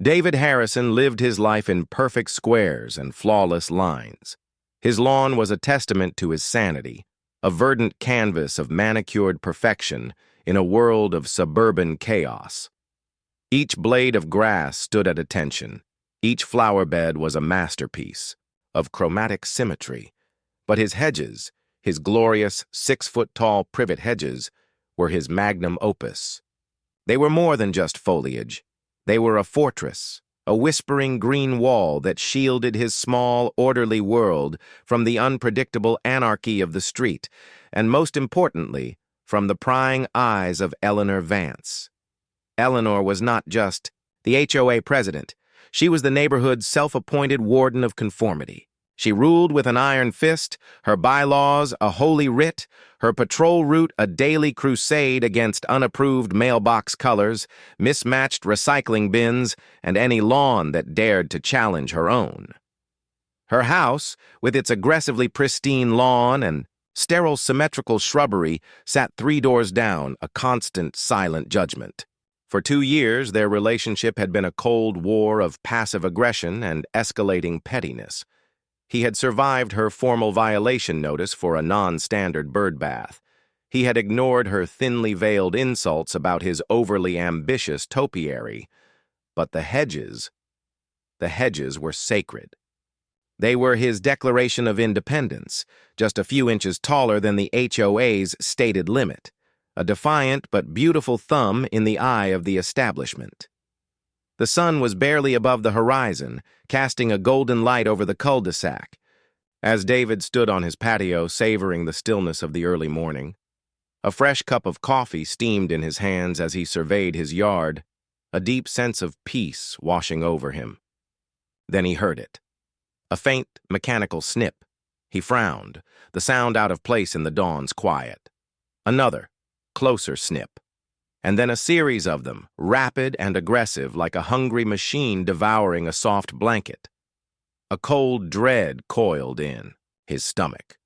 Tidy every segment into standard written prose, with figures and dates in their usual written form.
David Harrison lived his life in perfect squares and flawless lines. His lawn was a testament to his sanity, a verdant canvas of manicured perfection in a world of suburban chaos. Each blade of grass stood at attention. Each flower bed was a masterpiece of chromatic symmetry. But his hedges, his glorious 6-foot-tall privet hedges, were his magnum opus. They were more than just foliage. They were a fortress, a whispering green wall that shielded his small, orderly world from the unpredictable anarchy of the street, and most importantly, from the prying eyes of Eleanor Vance. Eleanor was not just the HOA president. She was the neighborhood's self-appointed warden of conformity. She ruled with an iron fist, her bylaws a holy writ, her patrol route a daily crusade against unapproved mailbox colors, mismatched recycling bins, and any lawn that dared to challenge her own. Her house, with its aggressively pristine lawn and sterile symmetrical shrubbery, sat 3 doors down, a constant, silent judgment. For 2 years, their relationship had been a cold war of passive aggression and escalating pettiness. He had survived her formal violation notice for a non-standard birdbath. He had ignored her thinly veiled insults about his overly ambitious topiary. But the hedges were sacred. They were his declaration of independence, just a few inches taller than the HOA's stated limit, a defiant but beautiful thumb in the eye of the establishment. The sun was barely above the horizon, casting a golden light over the cul-de-sac. As David stood on his patio, savoring the stillness of the early morning, a fresh cup of coffee steamed in his hands as he surveyed his yard, a deep sense of peace washing over him. Then he heard it. A faint, mechanical snip. He frowned, the sound out of place in the dawn's quiet. Another, closer snip. And then a series of them, rapid and aggressive like a hungry machine devouring a soft blanket. A cold dread coiled in his stomach.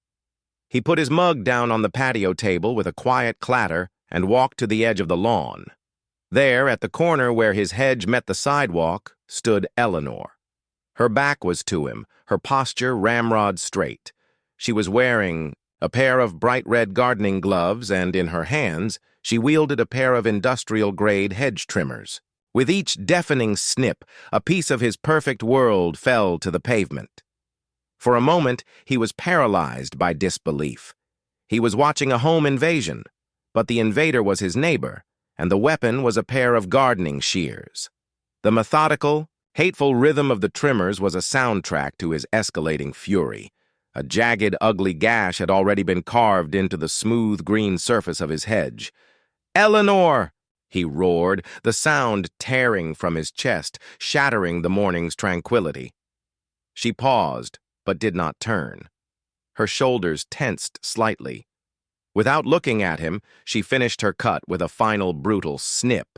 He put his mug down on the patio table with a quiet clatter and walked to the edge of the lawn. There, at the corner where his hedge met the sidewalk, stood Eleanor. Her back was to him, her posture ramrod straight. She was wearing a pair of bright red gardening gloves, and in her hands, she wielded a pair of industrial-grade hedge trimmers. With each deafening snip, a piece of his perfect world fell to the pavement. For a moment, he was paralyzed by disbelief. He was watching a home invasion, but the invader was his neighbor, and the weapon was a pair of gardening shears. The methodical, hateful rhythm of the trimmers was a soundtrack to his escalating fury. A jagged, ugly gash had already been carved into the smooth green surface of his hedge. "Eleanor!" he roared, the sound tearing from his chest, shattering the morning's tranquility. She paused, but did not turn. Her shoulders tensed slightly. Without looking at him, she finished her cut with a final brutal snip.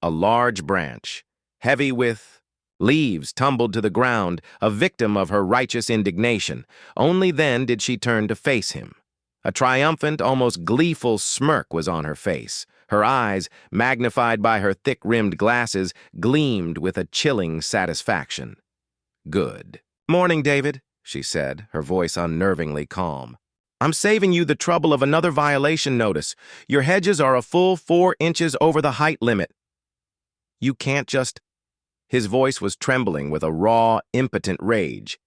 A large branch, heavy with leaves, tumbled to the ground, a victim of her righteous indignation. Only then did she turn to face him. A triumphant, almost gleeful smirk was on her face. Her eyes, magnified by her thick-rimmed glasses, gleamed with a chilling satisfaction. "Good. Morning, David," she said, her voice unnervingly calm. "I'm saving you the trouble of another violation notice. Your hedges are a full 4 inches over the height limit. You can't just—" His voice was trembling with a raw, impotent rage.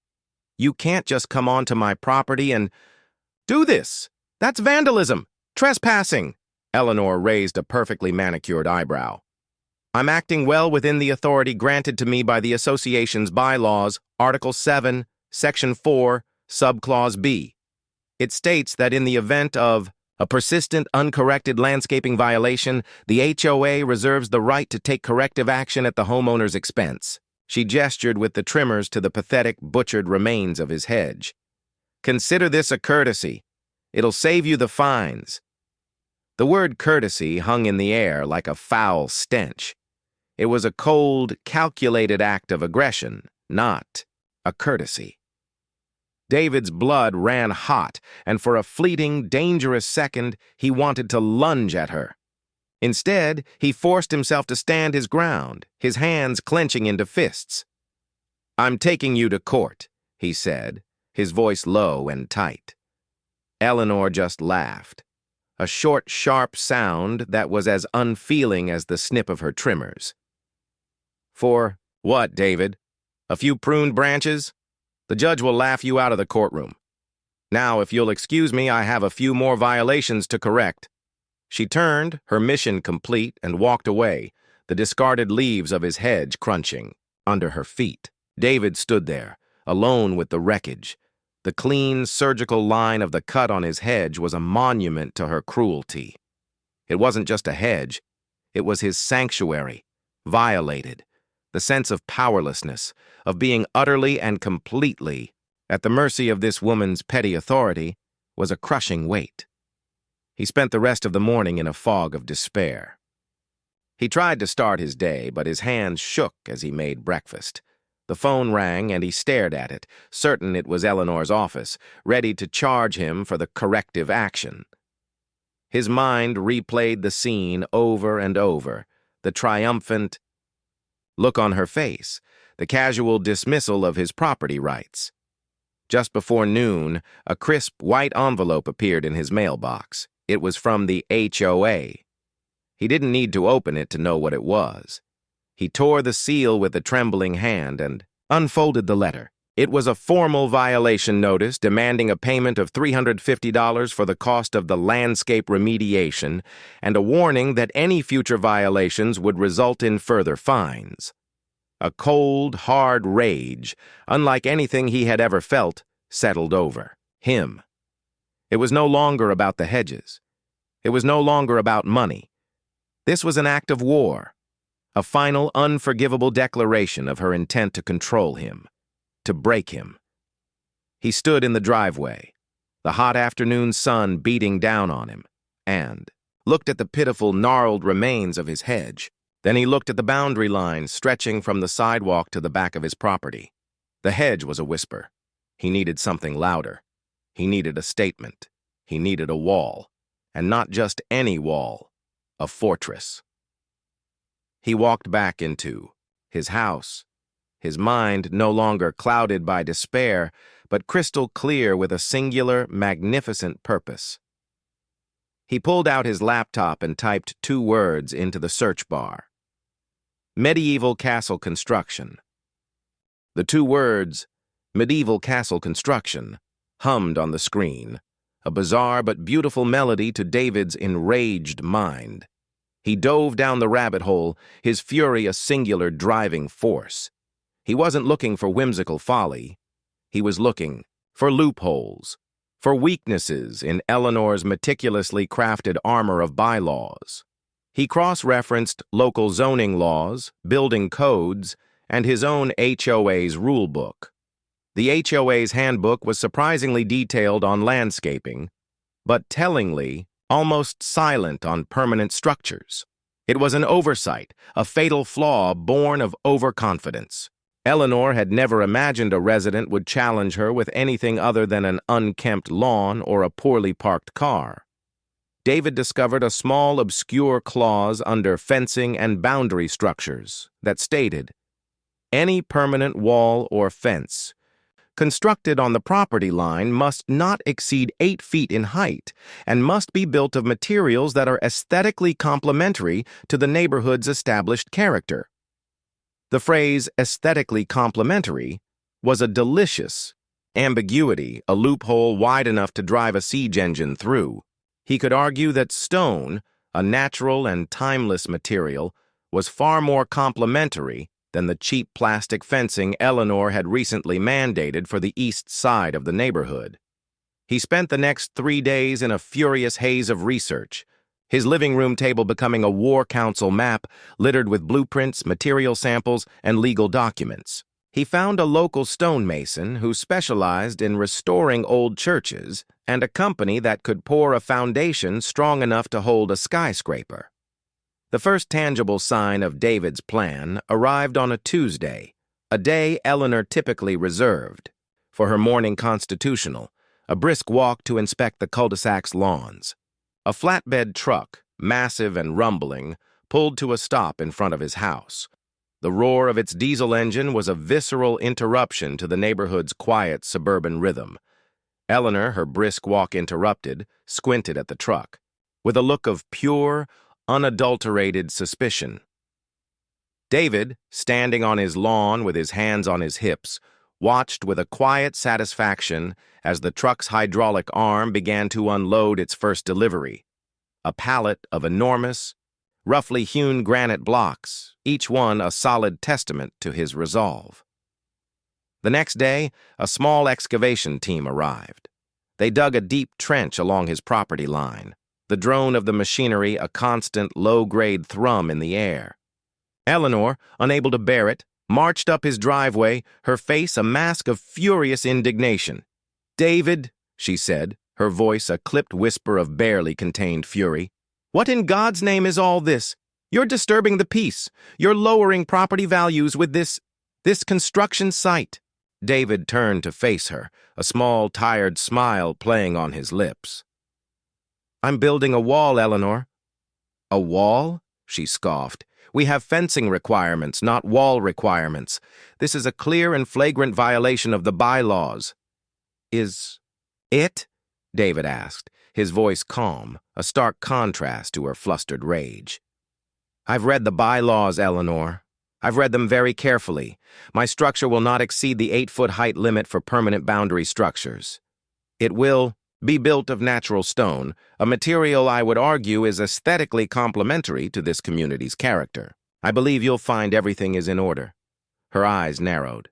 "You can't just come onto my property and do this. That's vandalism, trespassing." Eleanor raised a perfectly manicured eyebrow. "I'm acting well within the authority granted to me by the association's bylaws, Article 7, Section 4, Subclause B. It states that in the event of a persistent, uncorrected landscaping violation, the HOA reserves the right to take corrective action at the homeowner's expense." She gestured with the trimmers to the pathetic, butchered remains of his hedge. "Consider this a courtesy. It'll save you the fines." The word courtesy hung in the air like a foul stench. It was a cold, calculated act of aggression, not a courtesy. David's blood ran hot, and for a fleeting, dangerous second, he wanted to lunge at her. Instead, he forced himself to stand his ground, his hands clenching into fists. "I'm taking you to court," he said, his voice low and tight. Eleanor just laughed, a short, sharp sound that was as unfeeling as the snip of her trimmers. "For what, David? A few pruned branches? The judge will laugh you out of the courtroom. Now, if you'll excuse me, I have a few more violations to correct." She turned, her mission complete, and walked away, the discarded leaves of his hedge crunching under her feet. David stood there, alone with the wreckage. The clean, surgical line of the cut on his hedge was a monument to her cruelty. It wasn't just a hedge. It was his sanctuary, violated. The sense of powerlessness, of being utterly and completely at the mercy of this woman's petty authority, was a crushing weight. He spent the rest of the morning in a fog of despair. He tried to start his day, but his hands shook as he made breakfast. The phone rang, and he stared at it, certain it was Eleanor's office, ready to charge him for the corrective action. His mind replayed the scene over and over, the triumphant look on her face, the casual dismissal of his property rights. Just before noon, a crisp white envelope appeared in his mailbox. It was from the HOA. He didn't need to open it to know what it was. He tore the seal with a trembling hand and unfolded the letter. It was a formal violation notice demanding a payment of $350 for the cost of the landscape remediation and a warning that any future violations would result in further fines. A cold, hard rage, unlike anything he had ever felt, settled over him. It was no longer about the Hedges. It was no longer about money. This was an act of war, a final, unforgivable declaration of her intent to control him, to break him. He stood in the driveway, the hot afternoon sun beating down on him, and looked at the pitiful, gnarled remains of his hedge. Then he looked at the boundary line stretching from the sidewalk to the back of his property. The hedge was a whisper. He needed something louder. He needed a statement. He needed a wall. And not just any wall, a fortress. He walked back into his house, his mind no longer clouded by despair, but crystal clear with a singular, magnificent purpose. He pulled out his laptop and typed 2 words into the search bar. Medieval castle construction. The 2 words, medieval castle construction, hummed on the screen, a bizarre but beautiful melody to David's enraged mind. He dove down the rabbit hole, his fury a singular driving force. He wasn't looking for whimsical folly. He was looking for loopholes, for weaknesses in Eleanor's meticulously crafted armor of bylaws. He cross-referenced local zoning laws, building codes, and his own HOA's rulebook. The HOA's handbook was surprisingly detailed on landscaping, but tellingly almost silent on permanent structures. It was an oversight, a fatal flaw born of overconfidence. Eleanor had never imagined a resident would challenge her with anything other than an unkempt lawn or a poorly parked car. David discovered a small, obscure clause under fencing and boundary structures that stated, "Any permanent wall or fence constructed on the property line must not exceed 8 feet in height and must be built of materials that are aesthetically complementary to the neighborhood's established character." The phrase aesthetically complementary was a delicious ambiguity, a loophole wide enough to drive a siege engine through. He could argue that stone, a natural and timeless material, was far more complementary than the cheap plastic fencing Eleanor had recently mandated for the east side of the neighborhood. He spent the next 3 days in a furious haze of research, his living room table becoming a war council map littered with blueprints, material samples, and legal documents. He found a local stonemason who specialized in restoring old churches and a company that could pour a foundation strong enough to hold a skyscraper. The first tangible sign of David's plan arrived on a Tuesday, a day Eleanor typically reserved for her morning constitutional, a brisk walk to inspect the cul-de-sac's lawns. A flatbed truck, massive and rumbling, pulled to a stop in front of his house. The roar of its diesel engine was a visceral interruption to the neighborhood's quiet suburban rhythm. Eleanor, her brisk walk interrupted, squinted at the truck, with a look of pure, unadulterated suspicion. David, standing on his lawn with his hands on his hips, watched with a quiet satisfaction as the truck's hydraulic arm began to unload its first delivery, a pallet of enormous, roughly hewn granite blocks, each one a solid testament to his resolve. The next day, a small excavation team arrived. They dug a deep trench along his property line, the drone of the machinery a constant low-grade thrum in the air. Eleanor, unable to bear it, marched up his driveway, her face a mask of furious indignation. "David," she said, her voice a clipped whisper of barely contained fury, "what in God's name is all this? You're disturbing the peace. You're lowering property values with this construction site." David turned to face her, a small, tired smile playing on his lips. "I'm building a wall, Eleanor." "A wall?" she scoffed. "We have fencing requirements, not wall requirements. This is a clear and flagrant violation of the bylaws." "Is it?" David asked, his voice calm, a stark contrast to her flustered rage. "I've read the bylaws, Eleanor. I've read them very carefully. My structure will not exceed the 8-foot height limit for permanent boundary structures. It will be built of natural stone, a material I would argue is aesthetically complementary to this community's character. I believe you'll find everything is in order." Her eyes narrowed.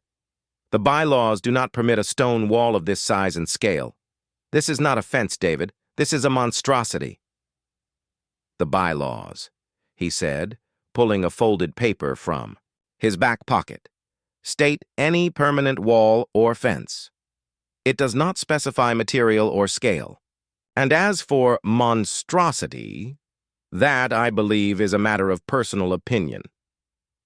"The bylaws do not permit a stone wall of this size and scale. This is not a fence, David. This is a monstrosity." "The bylaws," he said, pulling a folded paper from his back pocket, "state any permanent wall or fence. It does not specify material or scale. And as for monstrosity, that, I believe, is a matter of personal opinion."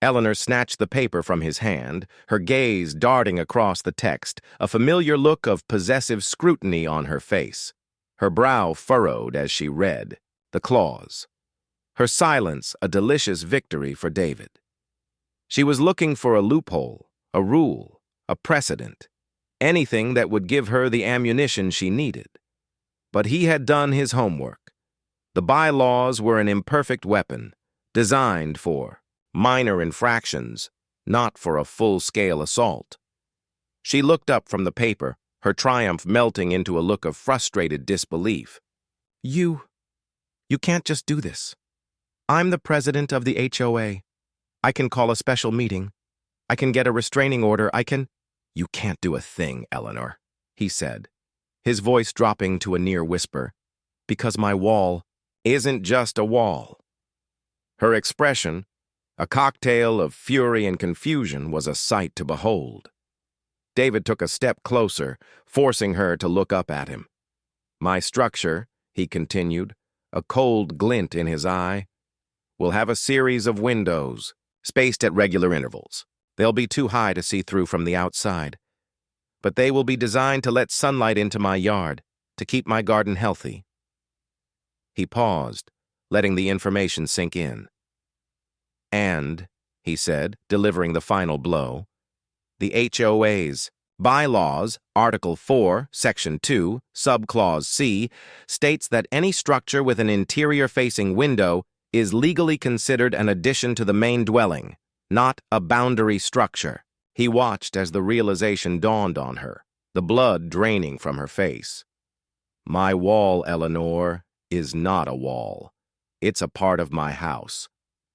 Eleanor snatched the paper from his hand, her gaze darting across the text, a familiar look of possessive scrutiny on her face. Her brow furrowed as she read the clause. Her silence a delicious victory for David. She was looking for a loophole, a rule, a precedent, anything that would give her the ammunition she needed. But he had done his homework. The bylaws were an imperfect weapon, designed for minor infractions, not for a full-scale assault. She looked up from the paper, her triumph melting into a look of frustrated disbelief. You can't just do this. I'm the president of the HOA. I can call a special meeting. I can get a restraining order. You can't do a thing, Eleanor," he said, his voice dropping to a near whisper, "because my wall isn't just a wall." Her expression, a cocktail of fury and confusion, was a sight to behold. David took a step closer, forcing her to look up at him. "My structure," he continued, a cold glint in his eye, "will have a series of windows, spaced at regular intervals. They'll be too high to see through from the outside. But they will be designed to let sunlight into my yard, to keep my garden healthy." He paused, letting the information sink in. "And," he said, delivering the final blow, "the HOA's bylaws, Article 4, Section 2, Subclause C, states that any structure with an interior-facing window is legally considered an addition to the main dwelling, not a boundary structure." He watched as the realization dawned on her, the blood draining from her face. "My wall, Eleanor, is not a wall. It's a part of my house.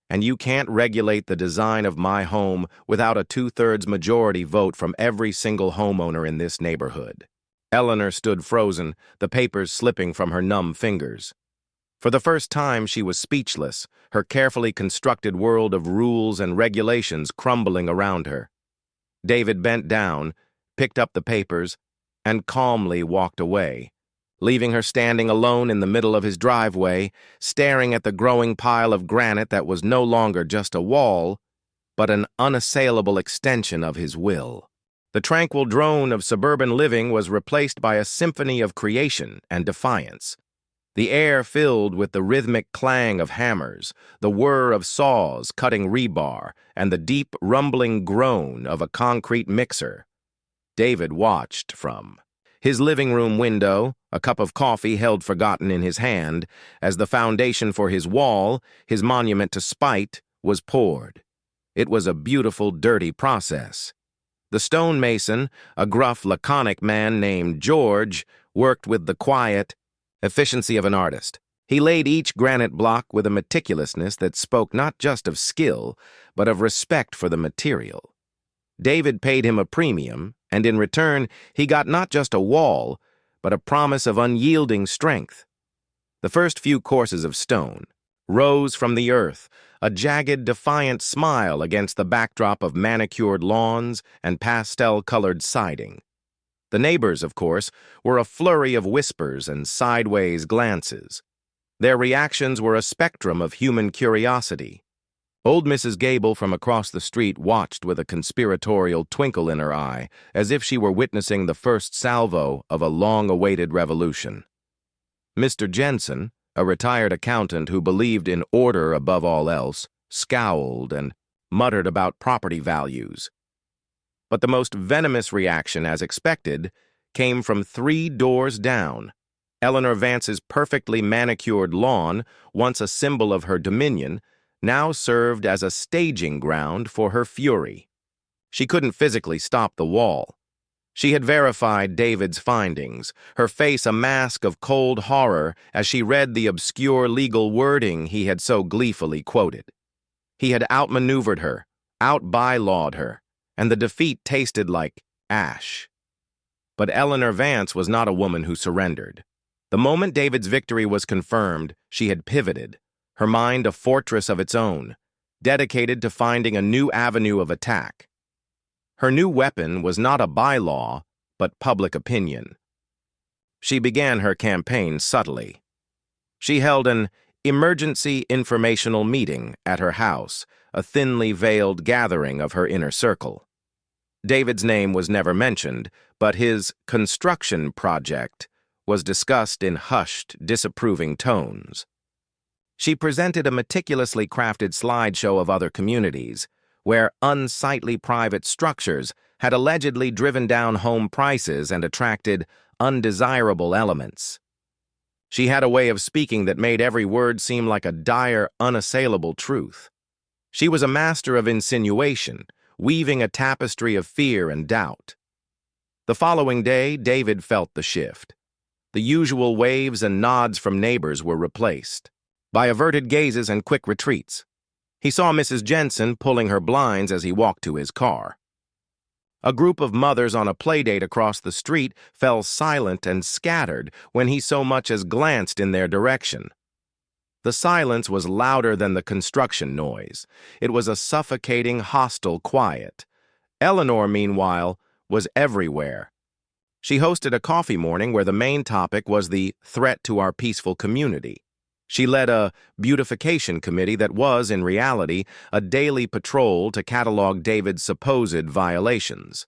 And you can't regulate the design of my home without a 2/3 majority vote from every single homeowner in this neighborhood." Eleanor stood frozen, the papers slipping from her numb fingers. For the first time, she was speechless, her carefully constructed world of rules and regulations crumbling around her. David bent down, picked up the papers, and calmly walked away, leaving her standing alone in the middle of his driveway, staring at the growing pile of granite that was no longer just a wall, but an unassailable extension of his will. The tranquil drone of suburban living was replaced by a symphony of creation and defiance. The air filled with the rhythmic clang of hammers, the whir of saws cutting rebar, and the deep, rumbling groan of a concrete mixer. David watched from his living room window, a cup of coffee held forgotten in his hand, as the foundation for his wall, his monument to spite, was poured. It was a beautiful, dirty process. The stonemason, a gruff, laconic man named George, worked with the quiet efficiency of an artist. He laid each granite block with a meticulousness that spoke not just of skill, but of respect for the material. David paid him a premium, and in return, he got not just a wall, but a promise of unyielding strength. The first few courses of stone rose from the earth, a jagged, defiant smile against the backdrop of manicured lawns and pastel-colored siding. The neighbors, of course, were a flurry of whispers and sideways glances. Their reactions were a spectrum of human curiosity. Old Mrs. Gable from across the street watched with a conspiratorial twinkle in her eye, as if she were witnessing the first salvo of a long-awaited revolution. Mr. Jensen, a retired accountant who believed in order above all else, scowled and muttered about property values. But the most venomous reaction, as expected, came from 3 doors down. Eleanor Vance's perfectly manicured lawn, once a symbol of her dominion, now served as a staging ground for her fury. She couldn't physically stop the wall. She had verified David's findings, her face a mask of cold horror as she read the obscure legal wording he had so gleefully quoted. He had outmaneuvered her, out-bylawed her, and the defeat tasted like ash. But Eleanor Vance was not a woman who surrendered. The moment David's victory was confirmed, she had pivoted, her mind a fortress of its own, dedicated to finding a new avenue of attack. Her new weapon was not a bylaw, but public opinion. She began her campaign subtly. She held an emergency informational meeting at her house, a thinly veiled gathering of her inner circle. David's name was never mentioned, but his construction project was discussed in hushed, disapproving tones. She presented a meticulously crafted slideshow of other communities, where unsightly private structures had allegedly driven down home prices and attracted undesirable elements. She had a way of speaking that made every word seem like a dire, unassailable truth. She was a master of insinuation, weaving a tapestry of fear and doubt. The following day, David felt the shift. The usual waves and nods from neighbors were replaced by averted gazes and quick retreats. He saw Mrs. Jensen pulling her blinds as he walked to his car. A group of mothers on a playdate across the street fell silent and scattered when he so much as glanced in their direction. The silence was louder than the construction noise. It was a suffocating, hostile quiet. Eleanor, meanwhile, was everywhere. She hosted a coffee morning where the main topic was the threat to our peaceful community. She led a beautification committee that was, in reality, a daily patrol to catalog David's supposed violations.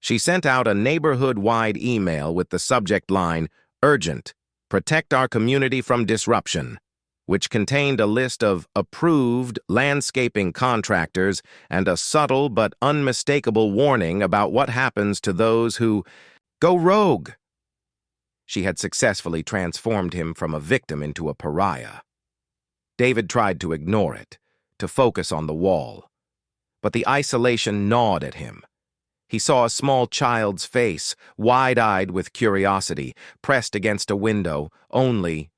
She sent out a neighborhood-wide email with the subject line, "Urgent, protect our community from disruption," which contained a list of approved landscaping contractors and a subtle but unmistakable warning about what happens to those who go rogue. She had successfully transformed him from a victim into a pariah. David tried to ignore it, to focus on the wall. But the isolation gnawed at him. He saw a small child's face, wide-eyed with curiosity, pressed against a window, only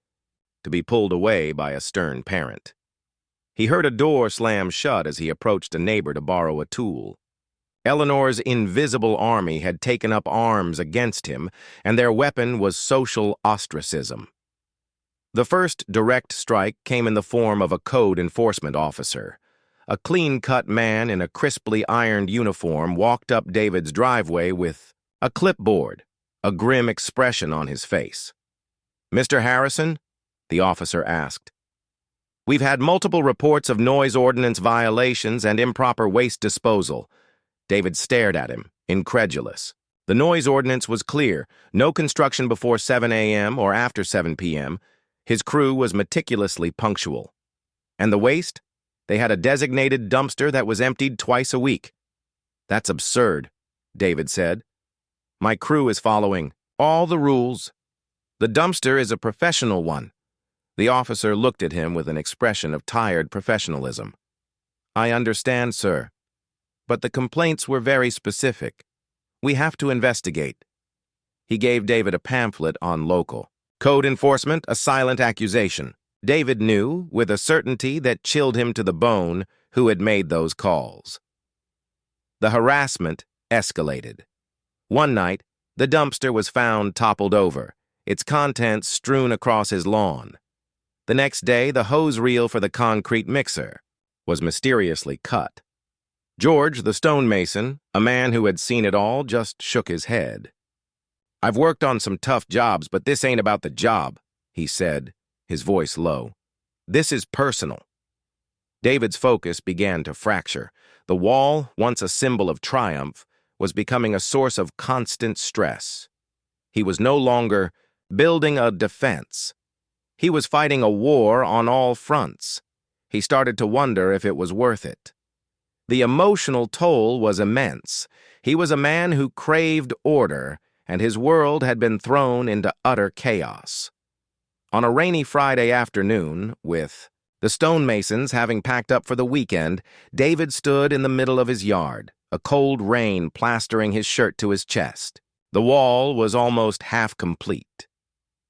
to be pulled away by a stern parent. He heard a door slam shut as he approached a neighbor to borrow a tool. Eleanor's invisible army had taken up arms against him, and their weapon was social ostracism. The first direct strike came in the form of a code enforcement officer. A clean-cut man in a crisply ironed uniform walked up David's driveway with a clipboard, a grim expression on his face. "Mr. Harrison?" the officer asked. "We've had multiple reports of noise ordinance violations and improper waste disposal." David stared at him, incredulous. The noise ordinance was clear: no construction before 7 a.m. or after 7 p.m., His crew was meticulously punctual. And the waste? They had a designated dumpster that was emptied twice a week. That's absurd, David said. My crew is following all the rules. The dumpster is a professional one. The officer looked at him with an expression of tired professionalism. I understand, sir. But the complaints were very specific. We have to investigate. He gave David a pamphlet on local code enforcement, a silent accusation. David knew, with a certainty that chilled him to the bone, who had made those calls. The harassment escalated. One night, the dumpster was found toppled over, its contents strewn across his lawn. The next day, the hose reel for the concrete mixer was mysteriously cut. George, the stonemason, a man who had seen it all, just shook his head. I've worked on some tough jobs, but this ain't about the job, he said, his voice low. This is personal. David's focus began to fracture. The wall, once a symbol of triumph, was becoming a source of constant stress. He was no longer building a defense. He was fighting a war on all fronts. He started to wonder if it was worth it. The emotional toll was immense. He was a man who craved order, and his world had been thrown into utter chaos. On a rainy Friday afternoon, with the stonemasons having packed up for the weekend, David stood in the middle of his yard, a cold rain plastering his shirt to his chest. The wall was almost half complete.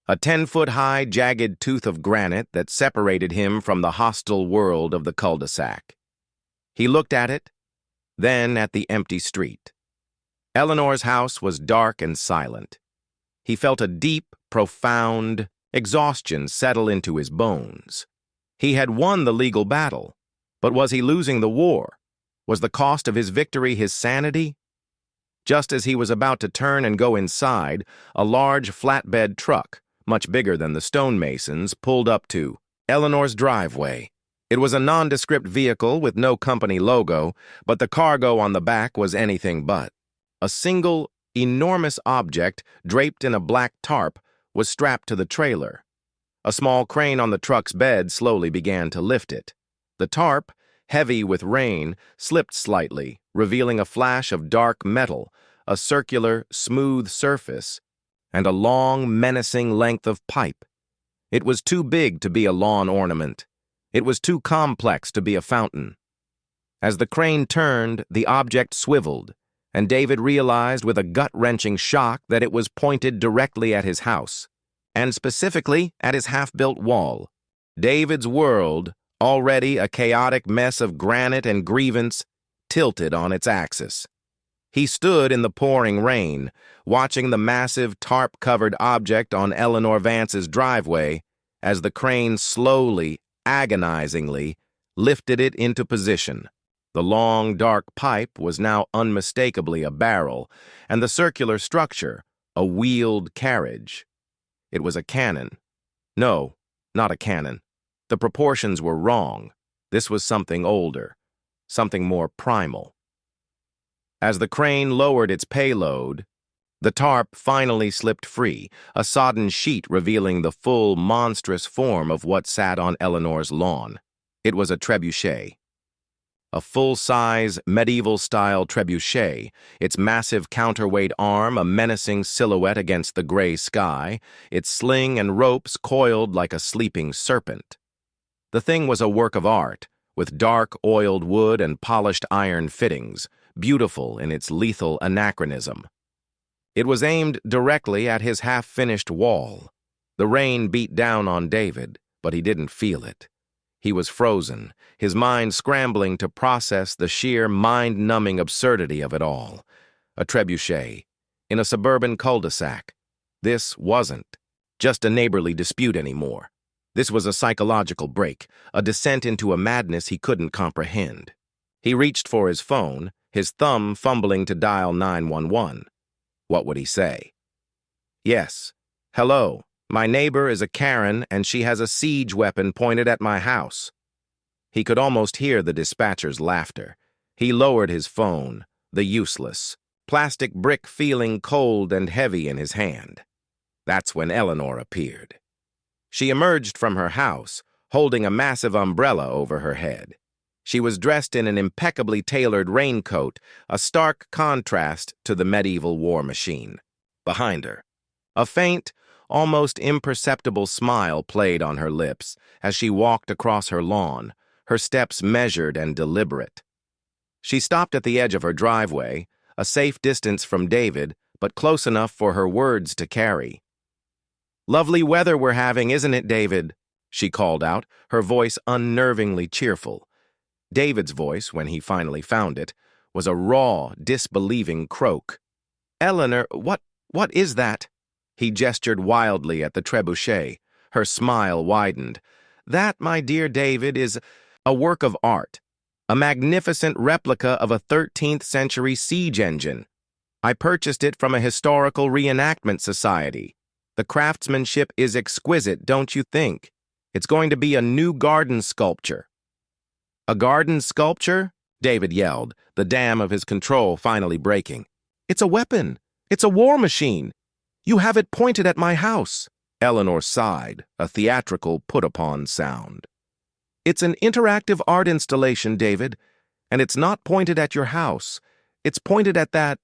A 10-foot-high, jagged tooth of granite that separated him from the hostile world of the cul-de-sac. He looked at it, then at the empty street. Eleanor's house was dark and silent. He felt a deep, profound exhaustion settle into his bones. He had won the legal battle, but was he losing the war? Was the cost of his victory his sanity? Just as he was about to turn and go inside, a large flatbed truck, much bigger than the stonemasons, pulled up to Eleanor's driveway. It was a nondescript vehicle with no company logo, but the cargo on the back was anything but. A single, enormous object, draped in a black tarp, was strapped to the trailer. A small crane on the truck's bed slowly began to lift it. The tarp, heavy with rain, slipped slightly, revealing a flash of dark metal, a circular, smooth surface, and a long, menacing length of pipe. It was too big to be a lawn ornament. It was too complex to be a fountain. As the crane turned, the object swiveled, and David realized with a gut-wrenching shock that it was pointed directly at his house, and specifically at his half-built wall. David's world, already a chaotic mess of granite and grievance, tilted on its axis. He stood in the pouring rain, watching the massive tarp-covered object on Eleanor Vance's driveway as the crane slowly, agonizingly, lifted it into position. The long, dark pipe was now unmistakably a barrel, and the circular structure, a wheeled carriage. It was a cannon. No, not a cannon. The proportions were wrong. This was something older, something more primal. As the crane lowered its payload, the tarp finally slipped free, a sodden sheet revealing the full, monstrous form of what sat on Eleanor's lawn. It was a trebuchet. A full-size, medieval-style trebuchet, its massive counterweight arm a menacing silhouette against the gray sky, its sling and ropes coiled like a sleeping serpent. The thing was a work of art, with dark, oiled wood and polished iron fittings, beautiful in its lethal anachronism. It was aimed directly at his half-finished wall. The rain beat down on David, but he didn't feel it. He was frozen, his mind scrambling to process the sheer mind-numbing absurdity of it all. A trebuchet, in a suburban cul-de-sac. This wasn't just a neighborly dispute anymore. This was a psychological break, a descent into a madness he couldn't comprehend. He reached for his phone, his thumb fumbling to dial 911. What would he say? Yes. Hello. My neighbor is a Karen, and she has a siege weapon pointed at my house. He could almost hear the dispatcher's laughter. He lowered his phone, the useless, plastic brick feeling cold and heavy in his hand. That's when Eleanor appeared. She emerged from her house, holding a massive umbrella over her head. She was dressed in an impeccably tailored raincoat, a stark contrast to the medieval war machine. Behind her, a faint, almost imperceptible smile played on her lips as she walked across her lawn, her steps measured and deliberate. She stopped at the edge of her driveway, a safe distance from David, but close enough for her words to carry. "Lovely weather we're having, isn't it, David?" she called out, her voice unnervingly cheerful. David's voice, when he finally found it, was a raw, disbelieving croak. "Eleanor, what is that?" He gestured wildly at the trebuchet. Her smile widened. "That, my dear David, is a work of art, a magnificent replica of a 13th century siege engine. I purchased it from a historical reenactment society. The craftsmanship is exquisite, don't you think? It's going to be a new garden sculpture." "A garden sculpture?" David yelled, the dam of his control finally breaking. "It's a weapon. It's a war machine. You have it pointed at my house." Eleanor sighed, a theatrical put-upon sound. "It's an interactive art installation, David, and it's not pointed at your house. It's pointed at that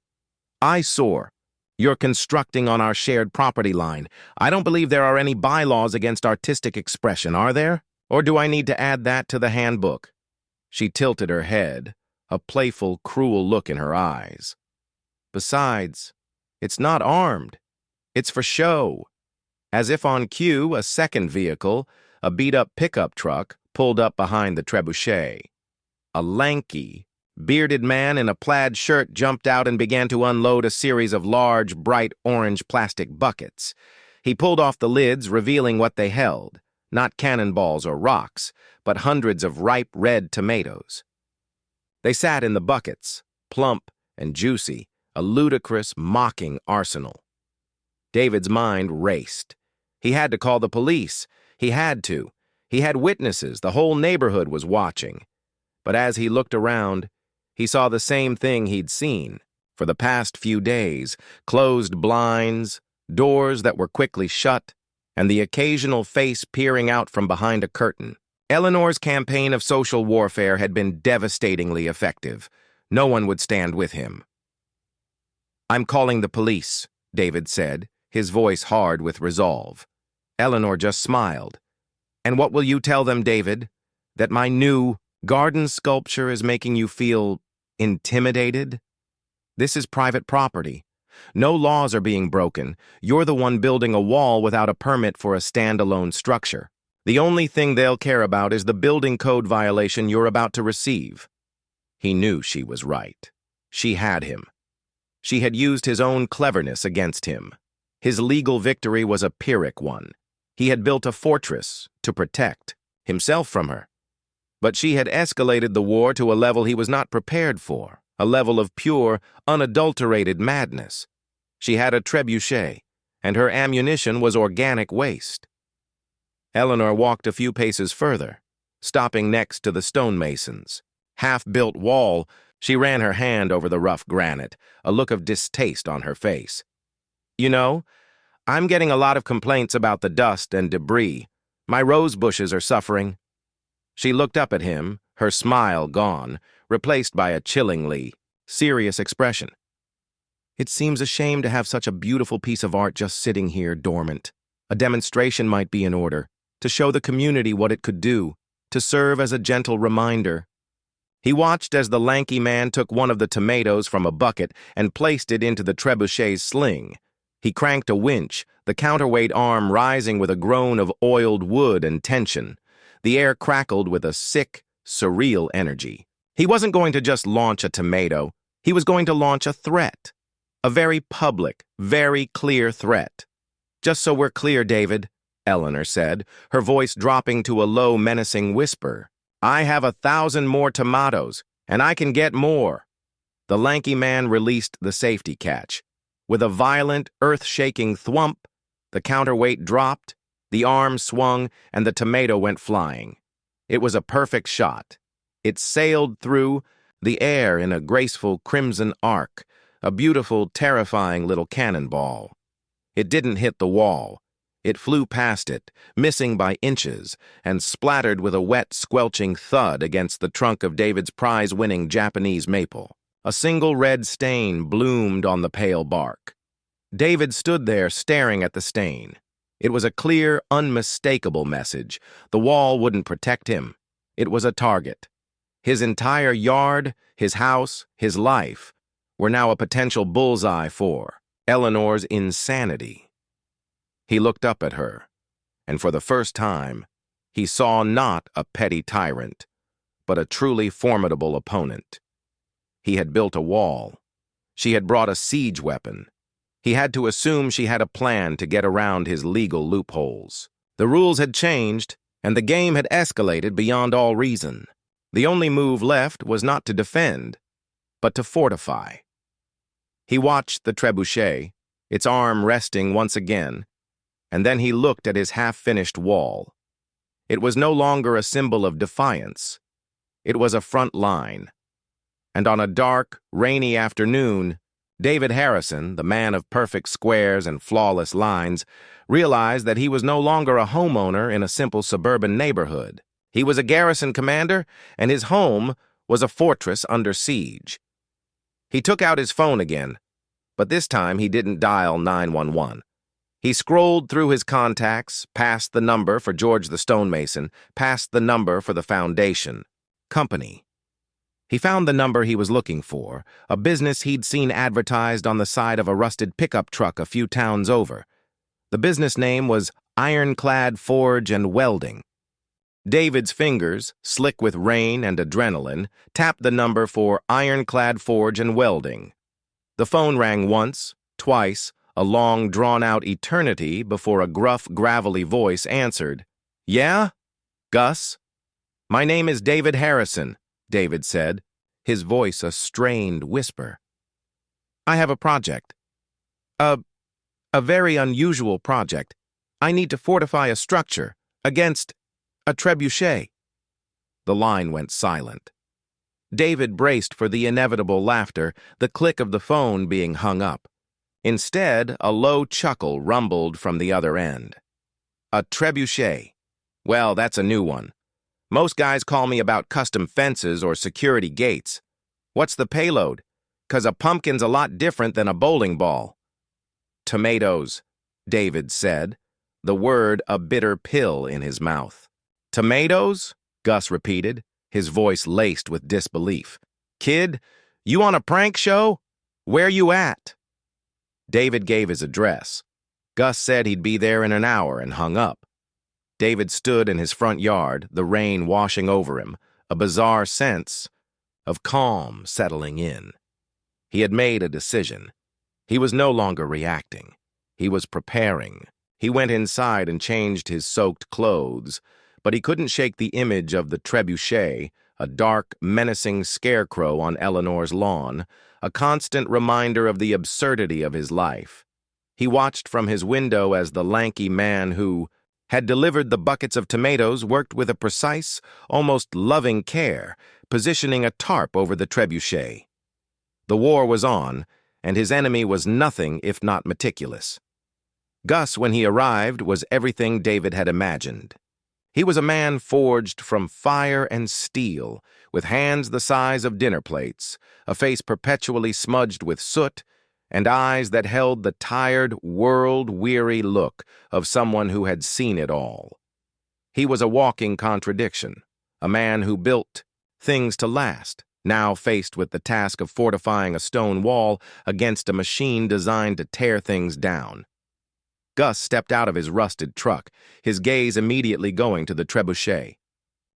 eyesore you're constructing on our shared property line. I don't believe there are any bylaws against artistic expression, are there? Or do I need to add that to the handbook?" She tilted her head, a playful, cruel look in her eyes. "Besides, it's not armed. It's for show." As if on cue, a second vehicle, a beat-up pickup truck, pulled up behind the trebuchet. A lanky, bearded man in a plaid shirt jumped out and began to unload a series of large, bright orange plastic buckets. He pulled off the lids, revealing what they held, not cannonballs or rocks, but hundreds of ripe red tomatoes. They sat in the buckets, plump and juicy, a ludicrous, mocking arsenal. David's mind raced. He had to call the police. He had to. He had witnesses. The whole neighborhood was watching. But as he looked around, he saw the same thing he'd seen for the past few days: closed blinds, doors that were quickly shut, and the occasional face peering out from behind a curtain. Eleanor's campaign of social warfare had been devastatingly effective. No one would stand with him. "I'm calling the police," David said, his voice hard with resolve. Eleanor just smiled. "And what will you tell them, David? That my new garden sculpture is making you feel intimidated? This is private property. No laws are being broken. You're the one building a wall without a permit for a standalone structure. The only thing they'll care about is the building code violation you're about to receive." He knew she was right. She had him. She had used his own cleverness against him. His legal victory was a Pyrrhic one. He had built a fortress to protect himself from her. But she had escalated the war to a level he was not prepared for, a level of pure, unadulterated madness. She had a trebuchet, and her ammunition was organic waste. Eleanor walked a few paces further, stopping next to the stonemasons. Half-built wall, she ran her hand over the rough granite, a look of distaste on her face. "You know, I'm getting a lot of complaints about the dust and debris. My rose bushes are suffering." She looked up at him, her smile gone, replaced by a chillingly serious expression. "It seems a shame to have such a beautiful piece of art just sitting here dormant. A demonstration might be in order, to show the community what it could do, to serve as a gentle reminder." He watched as the lanky man took one of the tomatoes from a bucket and placed it into the trebuchet's sling. He cranked a winch, the counterweight arm rising with a groan of oiled wood and tension. The air crackled with a sick, surreal energy. He wasn't going to just launch a tomato. He was going to launch a threat. A very public, very clear threat. "Just so we're clear, David," Eleanor said, her voice dropping to a low, menacing whisper, "I have 1,000 more tomatoes, and I can get more." The lanky man released the safety catch. With a violent, earth-shaking thwump, the counterweight dropped, the arm swung, and the tomato went flying. It was a perfect shot. It sailed through the air in a graceful crimson arc, a beautiful, terrifying little cannonball. It didn't hit the wall. It flew past it, missing by inches, and splattered with a wet, squelching thud against the trunk of David's prize-winning Japanese maple. A single red stain bloomed on the pale bark. David stood there staring at the stain. It was a clear, unmistakable message. The wall wouldn't protect him. It was a target. His entire yard, his house, his life were now a potential bullseye for Eleanor's insanity. He looked up at her, and for the first time, he saw not a petty tyrant, but a truly formidable opponent. He had built a wall. She had brought a siege weapon. He had to assume she had a plan to get around his legal loopholes. The rules had changed, and the game had escalated beyond all reason. The only move left was not to defend, but to fortify. He watched the trebuchet, its arm resting once again, and then he looked at his half-finished wall. It was no longer a symbol of defiance. It was a front line. And on a dark, rainy afternoon, David Harrison, the man of perfect squares and flawless lines, realized that he was no longer a homeowner in a simple suburban neighborhood. He was a garrison commander, and his home was a fortress under siege. He took out his phone again, but this time he didn't dial 911. He scrolled through his contacts, past the number for George the stonemason, past the number for the foundation. Company. He found the number he was looking for, a business he'd seen advertised on the side of a rusted pickup truck a few towns over. The business name was Ironclad Forge and Welding. David's fingers, slick with rain and adrenaline, tapped the number for Ironclad Forge and Welding. The phone rang once, twice, a long, drawn-out eternity before a gruff, gravelly voice answered. "Yeah? Gus? My name is David Harrison," David said, his voice a strained whisper. "I have a project. A very unusual project. I need to fortify a structure against a trebuchet." The line went silent. David braced for the inevitable laughter, the click of the phone being hung up. Instead, a low chuckle rumbled from the other end. "A trebuchet. Well, that's a new one. Most guys call me about custom fences or security gates. What's the payload? 'Cause a pumpkin's a lot different than a bowling ball." "Tomatoes," David said, the word a bitter pill in his mouth. "Tomatoes?" Gus repeated, his voice laced with disbelief. "Kid, you on a prank show? Where you at?" David gave his address. Gus said he'd be there in an hour and hung up. David stood in his front yard, the rain washing over him, a bizarre sense of calm settling in. He had made a decision. He was no longer reacting. He was preparing. He went inside and changed his soaked clothes, but he couldn't shake the image of the trebuchet, a dark, menacing scarecrow on Eleanor's lawn, a constant reminder of the absurdity of his life. He watched from his window as the lanky man who had delivered the buckets of tomatoes worked with a precise, almost loving care, positioning a tarp over the trebuchet. The war was on, and his enemy was nothing if not meticulous. Gus, when he arrived, was everything David had imagined. He was a man forged from fire and steel, with hands the size of dinner plates, a face perpetually smudged with soot, and eyes that held the tired, world-weary look of someone who had seen it all. He was a walking contradiction, a man who built things to last, now faced with the task of fortifying a stone wall against a machine designed to tear things down. Gus stepped out of his rusted truck, his gaze immediately going to the trebuchet.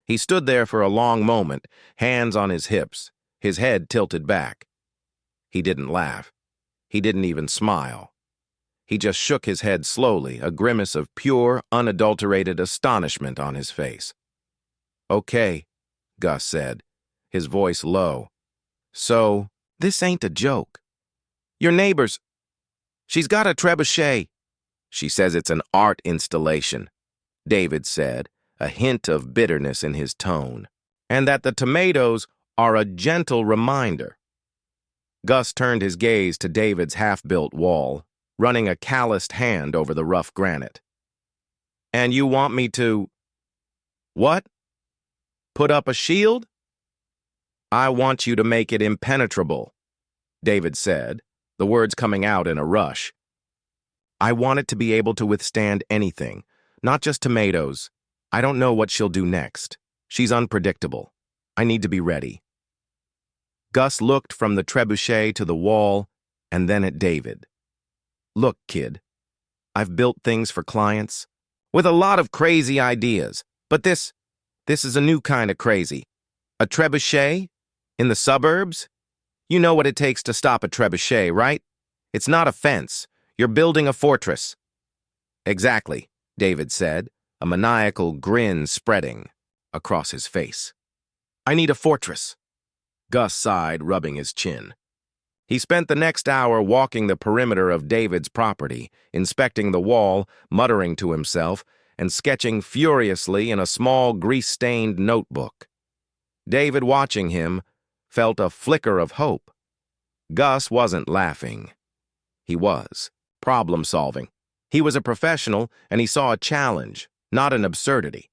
He stood there for a long moment, hands on his hips, his head tilted back. He didn't laugh. He didn't even smile. He just shook his head slowly, a grimace of pure, unadulterated astonishment on his face. "Okay," Gus said, his voice low. "So, this ain't a joke. Your neighbor's... She's got a trebuchet. She says it's an art installation," David said, a hint of bitterness in his tone, "and that the tomatoes are a gentle reminder." Gus turned his gaze to David's half-built wall, running a calloused hand over the rough granite. And you want me to, what? Put up a shield? I want you to make it impenetrable, David said, the words coming out in a rush. I want it to be able to withstand anything, not just tomatoes. I don't know what she'll do next. She's unpredictable. I need to be ready. Gus looked from the trebuchet to the wall and then at David. Look, kid, I've built things for clients with a lot of crazy ideas, but this is a new kind of crazy. A trebuchet? In the suburbs? You know what it takes to stop a trebuchet, right? It's not a fence. You're building a fortress. Exactly, David said, a maniacal grin spreading across his face. I need a fortress. Gus sighed, rubbing his chin. He spent the next hour walking the perimeter of David's property, inspecting the wall, muttering to himself, and sketching furiously in a small grease-stained notebook. David, watching him, felt a flicker of hope. Gus wasn't laughing. He was problem-solving. He was a professional, and he saw a challenge, not an absurdity.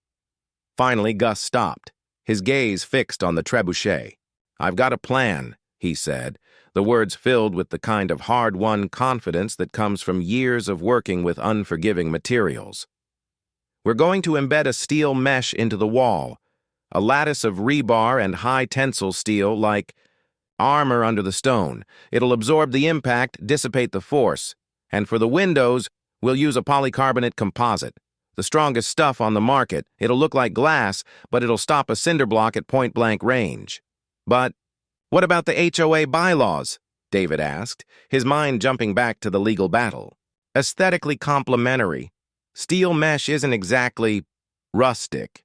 Finally, Gus stopped, his gaze fixed on the trebuchet. I've got a plan, he said, the words filled with the kind of hard-won confidence that comes from years of working with unforgiving materials. We're going to embed a steel mesh into the wall, a lattice of rebar and high-tensile steel like armor under the stone. It'll absorb the impact, dissipate the force. And for the windows, we'll use a polycarbonate composite, the strongest stuff on the market. It'll look like glass, but it'll stop a cinder block at point-blank range. But what about the HOA bylaws? David asked, his mind jumping back to the legal battle. Aesthetically complementary. Steel mesh isn't exactly rustic.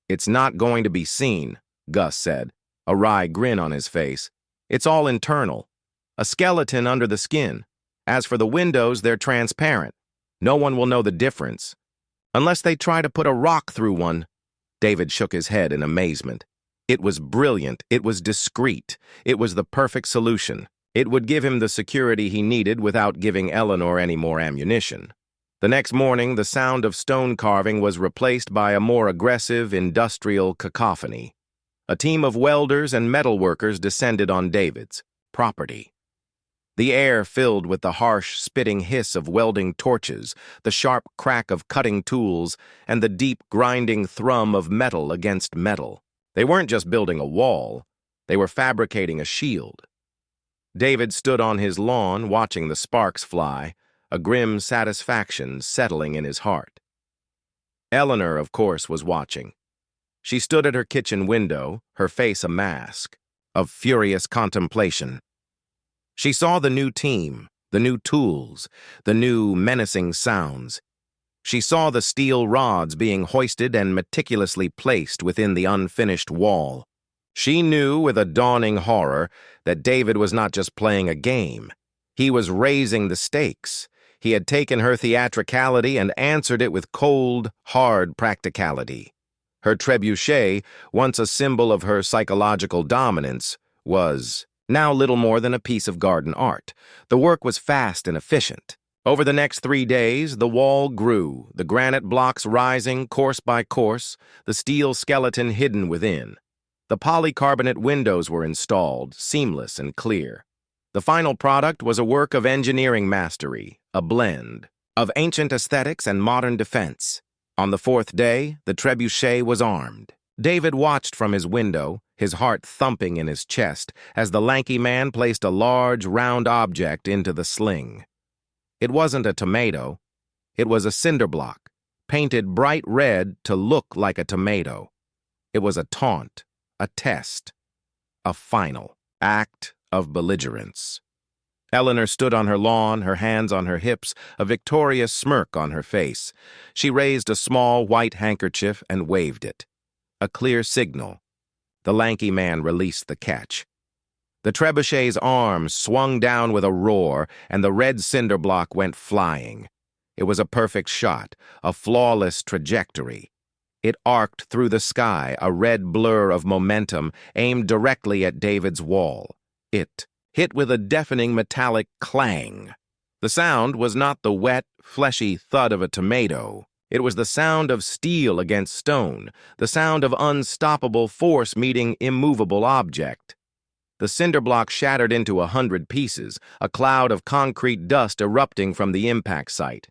It's not going to be seen, Gus said, a wry grin on his face. It's all internal. A skeleton under the skin. As for the windows, they're transparent. No one will know the difference. Unless they try to put a rock through one. David shook his head in amazement. It was brilliant. It was discreet. It was the perfect solution. It would give him the security he needed without giving Eleanor any more ammunition. The next morning, the sound of stone carving was replaced by a more aggressive, industrial cacophony. A team of welders and metal workers descended on David's property. The air filled with the harsh, spitting hiss of welding torches, the sharp crack of cutting tools, and the deep, grinding thrum of metal against metal. They weren't just building a wall. They were fabricating a shield. David stood on his lawn, watching the sparks fly, a grim satisfaction settling in his heart. Eleanor, of course, was watching. She stood at her kitchen window, her face a mask of furious contemplation. She saw the new team, the new tools, the new menacing sounds. She saw the steel rods being hoisted and meticulously placed within the unfinished wall. She knew with a dawning horror that David was not just playing a game. He was raising the stakes. He had taken her theatricality and answered it with cold, hard practicality. Her trebuchet, once a symbol of her psychological dominance, was now little more than a piece of garden art. The work was fast and efficient. Over the next 3 days, the wall grew, the granite blocks rising course by course, the steel skeleton hidden within. The polycarbonate windows were installed, seamless and clear. The final product was a work of engineering mastery, a blend of ancient aesthetics and modern defense. On the 4th day, the trebuchet was armed. David watched from his window, his heart thumping in his chest, as the lanky man placed a large, round object into the sling. It wasn't a tomato. It was a cinder block, painted bright red to look like a tomato. It was a taunt, a test, a final act of belligerence. Eleanor stood on her lawn, her hands on her hips, a victorious smirk on her face. She raised a small white handkerchief and waved it. A clear signal. The lanky man released the catch. The trebuchet's arm swung down with a roar, and the red cinder block went flying. It was a perfect shot, a flawless trajectory. It arced through the sky, a red blur of momentum, aimed directly at David's wall. It hit with a deafening metallic clang. The sound was not the wet, fleshy thud of a tomato. It was the sound of steel against stone, the sound of unstoppable force meeting immovable object. The cinder block shattered into 100 pieces, a cloud of concrete dust erupting from the impact site.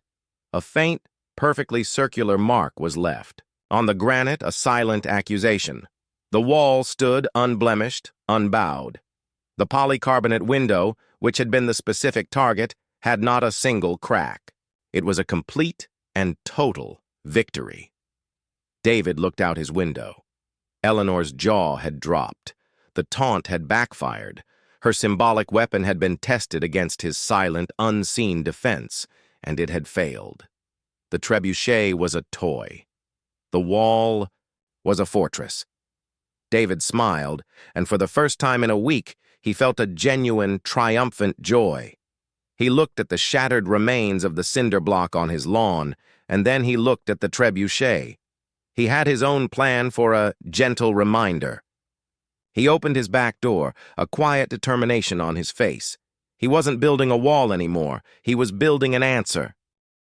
A faint, perfectly circular mark was left. On the granite, a silent accusation. The wall stood unblemished, unbowed. The polycarbonate window, which had been the specific target, had not a single crack. It was a complete and total victory. David looked out his window. Eleanor's jaw had dropped. The taunt had backfired. Her symbolic weapon had been tested against his silent, unseen defense, and it had failed. The trebuchet was a toy. The wall was a fortress. David smiled, and for the first time in a week, he felt a genuine, triumphant joy. He looked at the shattered remains of the cinder block on his lawn, and then he looked at the trebuchet. He had his own plan for a gentle reminder. He opened his back door, a quiet determination on his face. He wasn't building a wall anymore. He was building an answer.